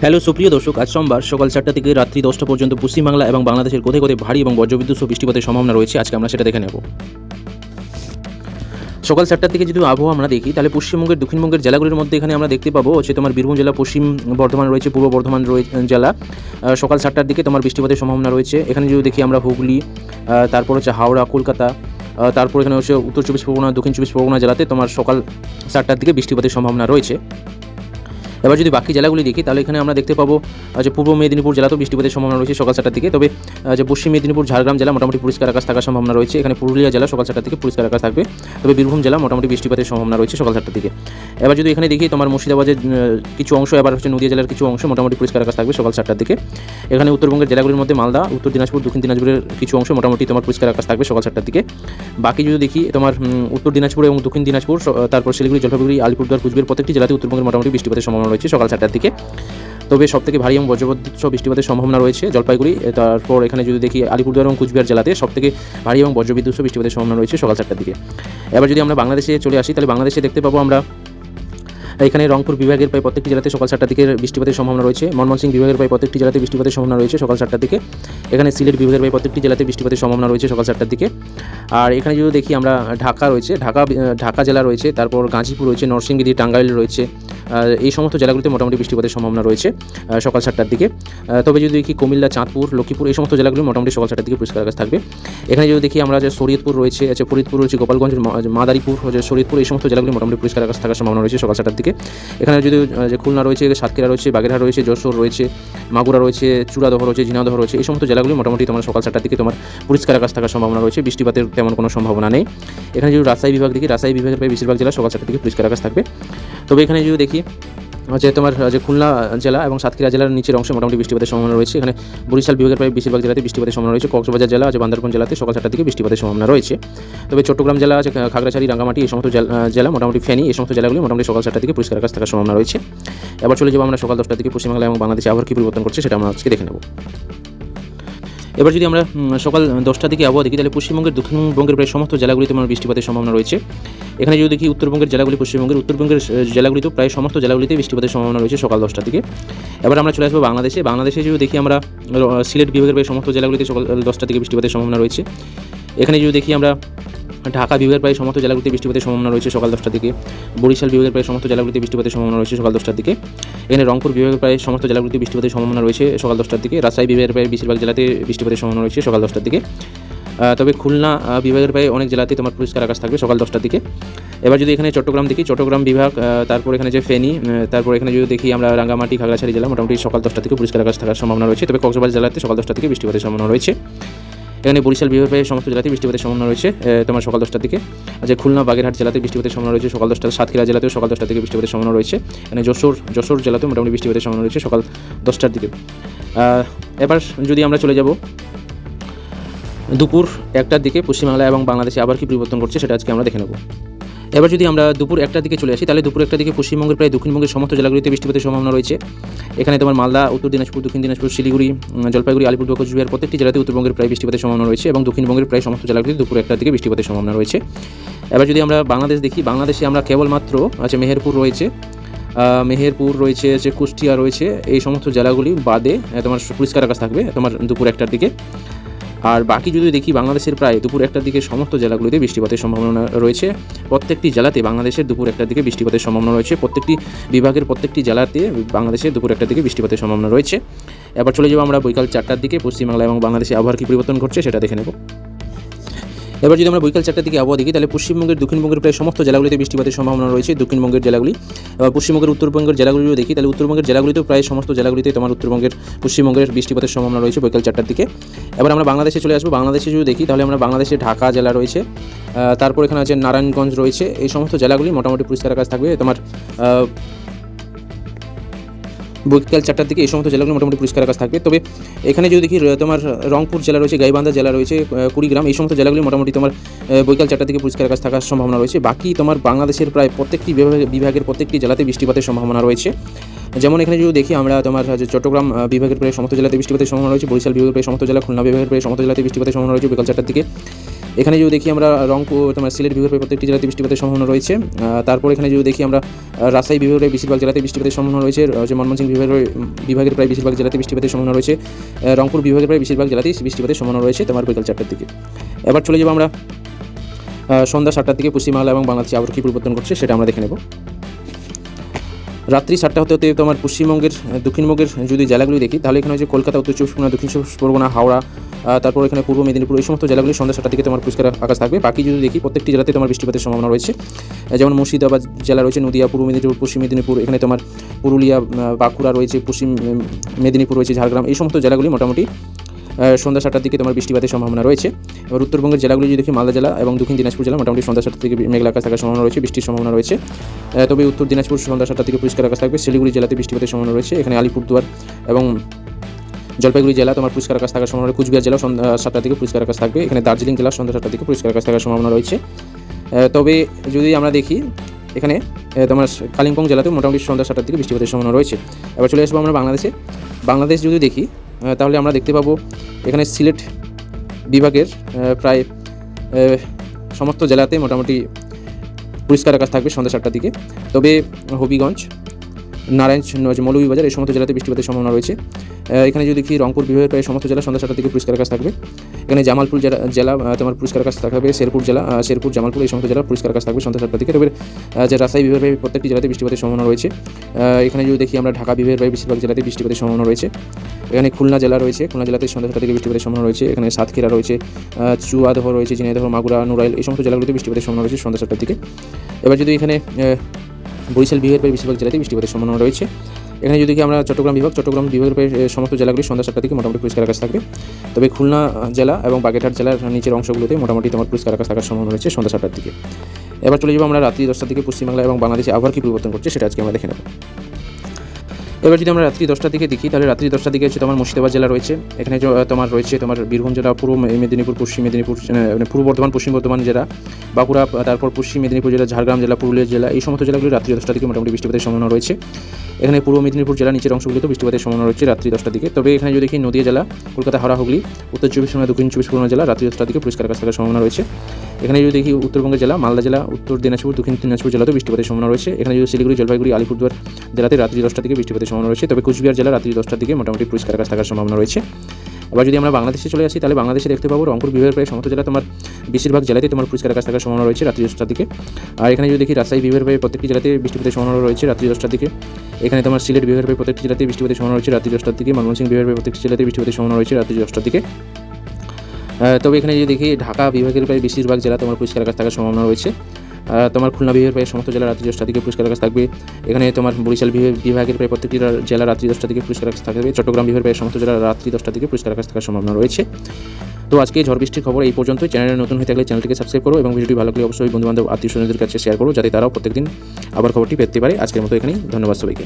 Hello সুপ্রিয় দর্শক, আজ সোমবার সকাল 4টা থেকে রাত্রি 10টা পর্যন্ত পশ্চিমবাংলা এবং বাংলাদেশের কোথায় কোথায় ভারী এবং বজ্রবিদ্যুৎ সহ বৃষ্টিপাতের সম্ভাবনা রয়েছে। আজকে আমরা সেটা দেখে নেব। সকাল 4টার দিকে যদি আবহাওয়া আমরা দেখি, তাহলে পশ্চিমবঙ্গের দক্ষিণবঙ্গের জেলাগুলির মধ্যে এখানে আমরা দেখতে পাবো তোমার বীরভূম জেলা, পশ্চিম বর্ধমান রয়েছে, পূর্ব বর্ধমান জেলা। সকাল 7টার দিকে তোমার বৃষ্টিপাতের সম্ভাবনা রয়েছে। এখানে যদি দেখি আমরা হুগলি, তারপর হচ্ছে হাওড়া, কলকাতা, তারপর এখানে হচ্ছে উত্তর 24 পরগনা, দক্ষিণ 24 পরগনা জেলাতে তোমার সকাল 7টার দিকে বৃষ্টিপাতের সম্ভাবনা রয়েছে। এবার যদি বাকি জেলাগুলি দেখি, তাহলে এখানে আমরা দেখতে পাবো যে পূর্ব মেদিনীপুর জেলাতেও বৃষ্টিপাতের সম্ভাবনা রয়েছে সকাল 7টার দিকে। তবে যে পশ্চিম মেদিনীপুর, ঝাড়গ্রাম জেলা মোটামুটি পরিষ্কার আকাশ থাকার সম্ভাবনা রয়েছে। এখানে পুরুলিয়া জেলা সকাল 7টার দিকে পরিষ্কার আকাশ থাকবে। তবে বীরভূম জেলা মোটামুটি বৃষ্টিপাতের সম্ভাবনা রয়েছে সকাল 7টার দিকে। এবার যদি এখানে দেখি, তোমার মুর্শিদাবাদের কিছু অংশ, এবার হচ্ছে নদীয়া জেলার কিছু অংশ মোটামুটি পরিষ্কার আকাশ থাকবে সকাল 7টার দিকে। এখানে উত্তরবঙ্গের জেলাগুলির মধ্যে মালদা, উত্তর দিনাজপুর, দক্ষিণ দিনাজপুরের কিছু অংশ মোটামুটি তোমার পরিষ্কার আকাশ থাকবে সকাল 7টার দিকে। বাকি যদি দেখি, তোমার উত্তর দিনাজপুর এবং দক্ষিণ দিনাজপুর, তারপর শিলিগুড়ি, জলপাইগুড়ি, আলিপুরদুয়ার, কুচবিহার প্রত্যেকটি জেলাতে উত্তরবঙ্গের মোটামুটি বৃষ্টিপাতের সম্ভাবনা রয়েছে সকাল 7টার দিকে। তবে সবথেকে ভারী এবং বজ্রবিদ্যুৎ সহ বৃষ্টিপাতের সম্ভাবনা রয়েছে জলপাইগুড়ি। তারপর এখানে যদি দেখি আলিপুরদুয়ার এবং কুচবিহার জেলাতে সবথেকে ভারী এবং বজ্রবিদ্যুৎ সহ বৃষ্টিপাতের সম্ভাবনা রয়েছে সকাল 7টার দিকে। এবার যদি আমরা বাংলাদেশে চলে আসি, তাহলে বাংলাদেশে দেখতে পাবো আমরা এখানে রংপুর বিভাগের প্রায় প্রত্যেকটি জেলাতে সকাল 7টার দিকে বৃষ্টিপাতের সম্ভাবনা রয়েছে। ময়মনসিংহ বিভাগের প্রায় প্রত্যেকটি জেলাতে বৃষ্টিপাতের সম্ভাবনা রয়েছে সকাল 7টার দিকে। এখানে সিলেট বিভাগের প্রায় প্রত্যেকটি জেলাতে বৃষ্টিপাতের সম্ভাবনা রয়েছে সকাল 7টার দিকে। আর এখানে যদি দেখি আমরা ঢাকা রয়েছে, ঢাকা জেলা রয়েছে, তারপর গাজীপুর রয়েছে, নরসিংদী, টাঙ্গাইল রয়েছে। এই সমস্ত জেলাগুলিতে মোটামুটি বৃষ্টিপাতের সম্ভাবনা রয়েছে সকাল 7টার দিকে। তবে যদি দেখি কুমিল্লা, চাঁদপুর, লক্ষ্মীপুর, এই সমস্ত জেলাগুলি মোটামুটি সকাল 7টার দিকে পরিষ্কার আকাশ থাকবে। এখানে যদি দেখি আমরা যে শরীয়তপুর রয়েছে, ফরিদপুর রয়েছে, গোপালগঞ্জ, মাদারীপুর, শরীয়তপুর, এই সমস্ত জেলাগুলি মোটামুটি পরিষ্কার আকাশ থাকার সম্ভাবনা রয়েছে সকাল 7টার দিকে। এখানে যদি যে খুলনা রয়েছে, সাতক্ষীরা রয়েছে, বাগেরহাট রয়েছে, যশোর রয়েছে, মাগুরা রয়েছে, চুড়াদহ রয়েছে, ঝিনাইদহ রয়েছে, এই সমস্ত জেলাগুলি মোটামুটি তোমার সকাল 7টার দিকে তোমার পরিষ্কার আকাশ থাকার সম্ভাবনা রয়েছে, বৃষ্টিপাতের তেমন কোনো সম্ভাবনা নেই। এখানে যদি রাজশাহী বিভাগ দেখি, রাজশাহী বিভাগের প্রায় বেশিরভাগ জেলা সকাল 7টার দিকে পরিষ্কার আকাশ থাকবে। তবে এখানে যদি দেখি তোমার খুলনা জেলা এবং সাতক্ষীরা জেলার নিচের অংশে মোটামুটি বৃষ্টিপাতের সম্ভাবনা রয়েছে। এখানে বরিশাল বিভাগের প্রায় বেশিরভাগ জেলাতে বৃষ্টিপাতের সম্ভাবনা রয়েছে। কক্সবাজার জেলা, বান্দরবান জেলাতে সকাল 7টার দিকে বৃষ্টিপাতের সম্ভাবনা রয়েছে। তবে চট্টগ্রাম জেলা, খাগড়াছড়ি, রাঙ্গামাটি, এই সমস্ত জেলা মোটামুটি ফেনী, এই সমস্ত জেলাগুলি মোটামুটি সকাল 7টার দিকে পরিষ্কার আকাশ থাকার সম্ভাবনা রয়েছে। এবার চলে যাবো আমরা সকাল 10টার দিকে পশ্চিমবাংলা এবং বাংলাদেশে আবহাওয়া কী পরিবর্তন করছে সেটা আমরা আজকে দেখে নেব। এবার যদি আমরা সকাল 10টার দিকে আবহাওয়া দেখি, তাহলে পশ্চিমবঙ্গের দক্ষিণবঙ্গের প্রায় সমস্ত জেলাগুলিতে আমার বৃষ্টিপাতের সম্ভাবনা রয়েছে। এখানে যদি দেখি উত্তরবঙ্গের জেলাগুলি, পশ্চিমবঙ্গের উত্তরবঙ্গের জেলাগুলিতেও প্রায় সমস্ত জেলাগুলিতে বৃষ্টিপাতের সম্ভাবনা রয়েছে সকাল 10টার দিকে। এবার আমরা চলে আসবো বাংলাদেশে যদি দেখি আমরা সিলেট বিভাগের প্রায় সমস্ত জেলাগুলিতে সকাল 10টার দিকে বৃষ্টিপাতের সম্ভাবনা রয়েছে। এখানে যদি দেখি আমরা ঢাকা বিভাগের প্রায় সমস্ত জেলাগুলিতে বৃষ্টিপাতের সম্ভাবনা রয়েছে সকাল 10টার দিকে। বরিশাল বিভাগের প্রায় সমস্ত জেলাগুলিতে বৃষ্টিপাতের সম্ভাবনা রয়েছে সকাল 10টার দিকে। এখানে রংপুর বিভাগের প্রায় সমস্ত জেলাগুলিতে বৃষ্টিপাতের সম্ভাবনা রয়েছে সকাল 10টার দিকে। রাজশাহী বিভাগের প্রায় বেশিরভাগ জেলাতে বৃষ্টিপাতের সম্ভাবনা রয়েছে সকাল 10টার দিকে। তবে খুলনা বিভাগের প্রায় অনেক জেলাতে তোমার পরিষ্কার আকাশ থাকবে সকাল 10টার দিকে। এবার যদি এখানে চট্টগ্রাম দেখি, চট্টগ্রাম বিভাগ, তারপর এখানে যে ফেনী, তারপর এখানে যদি দেখি আমরা রাঙ্গামাটি, খাগড়াছড়ি জেলা মোটামুটি সকাল 10টার থেকে পরিষ্কার আকাশ থাকার সম্ভাবনা রয়েছে। তবে কক্সবাজার জেলাতে সকাল 10টার থেকে বৃষ্টিপাতের সম্ভাবনা রয়েছে। এখানে বরিশাল বিভাগের সমস্ত জেলাতে বৃষ্টিপাতের সম্ভাবনা রয়েছে তোমার সকাল 10টার দিকে। খুলনা, বাগেরহাট জেলাতে বৃষ্টিপাতের সম্ভাবনা রয়েছে সকাল 10টা। সাতক্ষীরা জেলাতেও সকাল 10টার থেকে বৃষ্টিপাতের সম্ভাবনা রয়েছে। এখানে যশোর জেলাতেও মোটামুটি বৃষ্টিপাতের সম্ভাবনা রয়েছে সকাল 10টার দিকে। এবার যদি আমরা চলে যাব দুপুর 1টার দিকে পশ্চিমবাংলা এবং বাংলাদেশে আবার কী পরিবর্তন করছে সেটা আজকে আমরা দেখে নেব। এবার যদি আমরা দুপুর 1টার দিকে চলে আসি, তাহলে দুপুর 1টার দিকে পশ্চিমবঙ্গের প্রায় দক্ষিণবঙ্গের সমস্ত জেলাগুলিতে বৃষ্টিপাতের সম্ভাবনা রয়েছে। এখানে তোমার মালদা, উত্তর দিনাজপুর, দক্ষিণ দিনাজপুর, শিলিগুড়ি, জলপাইগুড়ি, আলিপুরদুয়ার, কোচবিহার প্রত্যেকটি জেলাতে উত্তরবঙ্গের প্রায় বৃষ্টিপাতের সম্ভাবনা রয়েছে এবং দক্ষিণবঙ্গের প্রায় সমস্ত জেলাগুলিতে দুপুর 1টার দিকে বৃষ্টিপাতের সম্ভাবনা রয়েছে। এবার যদি আমরা বাংলাদেশ দেখি, বাংলাদেশে আমরা কেবলমাত্র মেহেরপুর রয়েছে, কুষ্টিয়া রয়েছে, এই সমস্ত জেলাগুলি বাদে তোমার পরিষ্কার আকাশ থাকবে তোমার দুপুর 1টার দিকে। আর বাকি যদি দেখি, বাংলাদেশের প্রায় দুপুর 1টার দিকে সমস্ত জেলাগুলিতে বৃষ্টিপাতের সম্ভাবনা রয়েছে। প্রত্যেকটি জেলাতে বাংলাদেশের দুপুর 1টার দিকে বৃষ্টিপাতের সম্ভাবনা রয়েছে। প্রত্যেকটি বিভাগের প্রত্যেকটি জেলাতে বাংলাদেশের দুপুর 1টার দিকে বৃষ্টিপাতের সম্ভাবনা রয়েছে। এবার চলে যাবো আমরা বিকাল 4টার দিকে পশ্চিমবাংলা এবং বাংলাদেশে আবহাওয়ার কী পরিবর্তন ঘটছে সেটা দেখে নেব। এবার যদি আমরা বিকাল 4টার দিকে আবহাওয়া দেখি, তাহলে পশ্চিমবঙ্গের দক্ষিণবঙ্গের প্রায় সমস্ত জেলাগুলিতে বৃষ্টিপাতের সম্ভাবনা রয়েছে দক্ষিণবঙ্গের জেলাগুলি। এবার পশ্চিমবঙ্গের উত্তরবঙ্গের জেলাগুলিও দেখি, তাহলে উত্তরবঙ্গের জেলাগুলিতেও প্রায় সমস্ত জেলাগুলিতে তোমার পশ্চিমবঙ্গের বৃষ্টিপাতের সম্ভাবনা রয়েছে বিকাল 4টার দিকে। এবার আমরা বাংলাদেশে চলে আসবো। বাংলাদেশে যদি দেখি, তাহলে আমরা বাংলাদেশে ঢাকা জেলা রয়েছে, তারপর এখানে আছে নারায়ণগঞ্জ রয়েছে, এই সমস্ত জেলাগুলি মোটামুটি পরিষ্কার আকাশ থাকবে তোমার বিকাল 4টার দিকে। এই সমস্ত জেলাগুলো মোটামুটি পরিষ্কার আকাশ থাকবে। তবে এখানে যদি দেখি তোমার রংপুর জেলা রয়েছে, গাইবান্ধা জেলা রয়েছে, কুড়িগ্রাম, এই সমস্ত জেলাগুলি মোটামুটি তোমার বিকাল 4টার দিকে পরিষ্কার আকাশ থাকার সম্ভাবনা রয়েছে। বাকি তোমার বাংলাদেশের প্রায় প্রত্যেকটি বিভাগের প্রত্যেকটি জেলাতে বৃষ্টিপাতের সম্ভাবনা রয়েছে। যেমন এখানে যদি দেখি আমরা তোমার চট্টগ্রাম বিভাগের প্রায় সমস্ত জেলাতে বৃষ্টিপাতের সম্ভাবনা রয়েছে, বরিশাল বিভাগের প্রায় সমস্ত জেলা, খুলনা বিভাগের প্রায় সমস্ত জেলাতে বৃষ্টিপাতের সম্ভাবনা রয়েছে বিকাল 4টার দিকে। এখানে যদি দেখি আমরা রংপুর তোমার সিলেট বিভাগের প্রায় প্রত্যেকটি জেলাতে বৃষ্টিপাতের সম্ভাবনা রয়েছে। তারপর এখানে যদি দেখি আমরা রাজশাহী বিভাগের বেশিরভাগ জেলাতে বৃষ্টিপাতের সম্ভাবনা রয়েছে। যে ময়মনসিংহ বিভাগের প্রায় বেশিরভাগ জেলাতে বৃষ্টিপাতের সম্ভাবনা রয়েছে। রংপুর বিভাগের প্রায় বেশিরভাগ জেলাতেই বৃষ্টিপাতের সম্ভাবনা রয়েছে তোমার বিকাল 4টার দিকে। এবার চলে যাবো আমরা সন্ধ্যা 7টার দিকে পশ্চিমবাংলা এবং বাংলাদেশে আবহাওয়া কী পরিবর্তন করছে সেটা আমরা দেখে নেব। রাত্রি 7টা হতে হতে তোমার পশ্চিমবঙ্গের দক্ষিণবঙ্গের যদি জেলাগুলি দেখি তাহলে এখানে হচ্ছে কলকাতা, উত্তর চব্বিশ পরগনা, দক্ষিণ চব্বিশ পরগনা, হাওড়া, তারপর এখানে পূর্ব মেদিনীপুর, এই সমস্ত জেলাগুলি সন্ধ্যা 7টার দিকে তোমার পরিষ্কার আকাশ থাকবে। বাকি যদি দেখি প্রত্যেকটি জেলাতে তোমার বৃষ্টিপাতের সম্ভাবনা রয়েছে। যেমন মুর্শিদাবাদ জেলা রয়েছে, নদিয়া, পূর্ব মেদিনীপুর, পশ্চিম মেদিনীপুর, এখানে তোমার পুরুলিয়া, বাঁকুড়া রয়েছে, পশ্চিম মেদিনীপুর রয়েছে, ঝাড়গ্রাম, এই সমস্ত জেলাগুলি মোটামুটি সন্ধ্যা 7টার দিকে তোমার বৃষ্টিপাতের সম্ভাবনা রয়েছে। এবার উত্তরবঙ্গের জেলাগুলি যদি দেখি মালদা জেলা এবং দক্ষিণ দিনাজপুর জেলা মোটামুটি সন্ধ্যা 7টার দিকে মেঘলা আকাশ থাকার সম্ভাবনা রয়েছে, বৃষ্টির সম্ভাবনা রয়েছে। তবে উত্তর দিনাজপুর সন্ধ্যা 7টার দিকে পরিষ্কার আকাশ থাকবে। শিলিগুড়ি জেলাতে বৃষ্টিপাতের সম্ভাবনা রয়েছে। এখানে আলিপুরদুয়ার এবং জলপাইগুড়ি জেলা তোমার পরিষ্কার আকাশ থাকার সম্ভাবনা, কুচবিহার জেলা সন্ধ্যা 7টার দিকে পরিষ্কার আকাশ থাকবে। এখানে দার্জিলিং জেলা সন্ধ্যা 7টার দিকে পরিষ্কার আকাশ থাকার সম্ভাবনা রয়েছে। তবে যদি আমরা দেখি এখানে তোমার কালিম্পং জেলাতে মোটামুটি সন্ধ্যা 7টার দিকে বৃষ্টিপাতের সম্ভাবনা রয়েছে। এবার চলে আসবো আমরা বাংলাদেশে। বাংলাদেশ যদি দেখি তাহলে আমরা দেখতে পাবো এখানে সিলেট বিভাগের প্রায় সমস্ত জেলাতে মোটামুটি পরিষ্কার আকাশ থাকবে সন্ধ্যা 7টার দিকে। তবে হবিগঞ্জ, নারায়ণগঞ্জ, মৌলভীবাজার এই সমস্ত জেলাতে বৃষ্টিপাতের সম্ভাবনা রয়েছে। এখানে যদি দেখি রংপুর বিভাগের প্রায় সমস্ত জেলা সন্ধ্যা 7টার দিকে পরিষ্কার আকাশ থাকবে। এখানে জামালপুর জেলা তোমার পরিষ্কার আকাশ থাকবে। শেরপুর, জামালপুর এই সমস্ত জেলা পরিষ্কার আকাশ থাকবে সন্ধ্যা 7টার দিকে। তবে যে রাজশাহী বিভাগের প্রত্যেকটি জেলাতে বৃষ্টিপাতের সম্ভাবনা রয়েছে। এখানে যদি দেখি আমরা ঢাকা বিভাগের প্রায় বেশিরভাগ জেলাতে বৃষ্টিপাতের সম্ভাবনা রয়েছে। এখানে খুলনা জেলা রয়েছে, খুলনা জেলাতে সন্ধ্যা 7টার দিকে বৃষ্টিপাতের সম্ভাবনা রয়েছে। এখানে সাতক্ষীরা রয়েছে, চুয়াদহ রয়েছে, ঝিনাইদহ, মাগুরা, নড়াইল এই সমস্ত জেলাগুলিতে বৃষ্টিপাতের সম্ভাবনা রয়েছে সন্ধ্যা 7টার দিকে। এবার যদি এখানে বরিশাল বিভাগের প্রায় বেশিরভাগ জেলাতে বৃষ্টিপাতের সম্ভাবনা রয়েছে। এখানে যদি আমরা চট্টগ্রাম বিভাগের প্রায় সমস্ত জেলাগুলি সন্ধ্যা 7টার দিকে মোটামুটি পরিষ্কার আকাশ থাকবে। তবে খুলনা জেলা এবং বাগেরহাট জেলার নিচের অংশগুলোতে মোটামুটি তোমার পরিষ্কার আকাশ থাকার সম্ভাবনা রয়েছে সন্ধ্যা 7টার দিকে। এবার চলে যাবো আমরা রাত্রি 10টার দিকে পশ্চিমবাংলা এবং বাংলাদেশে আবহাওয়া কী পরিবর্তন করছে সেটা আজকে আমরা দেখে নেব। এবার যদি আমরা রাত্রি 10টার দিকে দেখি তাহলে রাত্রি 10টার দিকে হচ্ছে তোমার মুর্শিদাবাদ জেলা রয়েছে। এখানে তোমার রয়েছে তোমার বীরভূম জেলা, পূর্ব মেদিনীপুর, পশ্চিম মেদিনীপুর, পূর্ব বর্ধমান, পশ্চিম বর্ধমান জেলা, বাঁকুড়া, তারপর পশ্চিম মেদিনীপুর জেলা, ঝাড়গ্রাম জেলা, পুরুলিয়া জেলা, এই সমস্ত জেলাগুলি রাত্রি 10টার দিকে মোটামুটি বৃষ্টিপাতের সম্ভাবনা রয়েছে। এখানে পূর্ব মেদিনীপুর জেলা নিচের অংশগুলিতে বৃষ্টিপাতের সম্ভাবনা রয়েছে রাত্রি 10টার দিকে। তবে এখানে যদি দেখি নদিয়া জেলা, কলকাতা, হাওড়া, হুগলি, উত্তর চব্বিশ পরগনা, দক্ষিণ চব্বিশ পরগনা জেলা রাত্রি 10টার দিকে পরিষ্কার আকাশ থাকার সম্ভাবনা রয়েছে। এখানে যদি দেখি উত্তরবঙ্গের জেলা মালদা জেলা, উত্তর দিনাজপুর, দক্ষিণ দিনাজপুর জেলাতেও বৃষ্টিপাতের সম্ভাবনা রয়েছে। এখানে যদি শিলিগুড়ি, জলপাইগুড়ি, আলিপুরদুয়ার জেলাতে রাত্রি 10টার দিকে বৃষ্টিপাতের সম্ভাবনা রয়েছে। তবে কুচবিহার জেলা রাত্রি 10টার দিকে মোটামুটি পরিষ্কার আকাশ থাকার সম্ভাবনা রয়েছে। এবার যদি আমরা বাংলাদেশে চলে আসি তাহলে বাংলাদেশে দেখতে পাবো রংপুর বিভাগের প্রায় সমস্ত জেলা তোমার বেশিরভাগ জেলাতেই তোমার পরিষ্কার আকাশ থাকার সম্ভাবনা রয়েছে রাত্রি 10টার দিকে। আর এখানে যদি দেখি রাজশাহী বিভাগের প্রায় প্রত্যেকটি জেলাতে বৃষ্টিপাতের সম্ভাবনা রয়েছে রাত্রি 10টার দিকে। এখানে তোমার সিলেট বিভাগের প্রায় প্রত্যেকটি জেলাতে বৃষ্টিপাতের সম্ভাবনা রয়েছে রাত্রি 10টার দিকে। ময়মনসিংহ বিভাগের প্রায় প্রত্যেকটি জেলাতে বৃষ্টিপাতের সম্ভাবনা রয়েছে রাত্রি 10টার দিকে। তবে এখানে যদি দেখি ঢাকা বিভাগের প্রায় বেশিরভাগ জেলা তোমার পরিষ্কার আকাশ থাকার সম্ভাবনা রয়েছে। তোমার খুলনা বিভাগের প্রায় সমস্ত জেলা রাত্রি 10টার দিকে পরিষ্কার আকাশ থাকবে। এখানে তোমার বরিশাল বিভাগের প্রায় প্রত্যেকটি জেলা রাত্রি 10টার দিকে পরিষ্কার আকাশ থাকবে। চট্টগ্রাম বিভাগের প্রায় সমস্ত জেলা রাত্রি 10টার দিকে পরিষ্কার আকাশ থাকার সম্ভাবনা রয়েছে। তো আজকে ঝড় বৃষ্টির খবর এই পর্যন্তই। চ্যানেলে নতুন হয়ে থাকলে চ্যানেলটিকে সাবস্ক্রাইব করো এবং ভিডিওটি ভালো লাগলে অবশ্যই বন্ধুবান্ধব, আত্মীয় স্বজনদের কাছে শেয়ার করো যাতে তারাও প্রত্যেকদিন আবার খবরটি পেতে পারে। আজকের মতো এখানেই, ধন্যবাদ সবাইকে।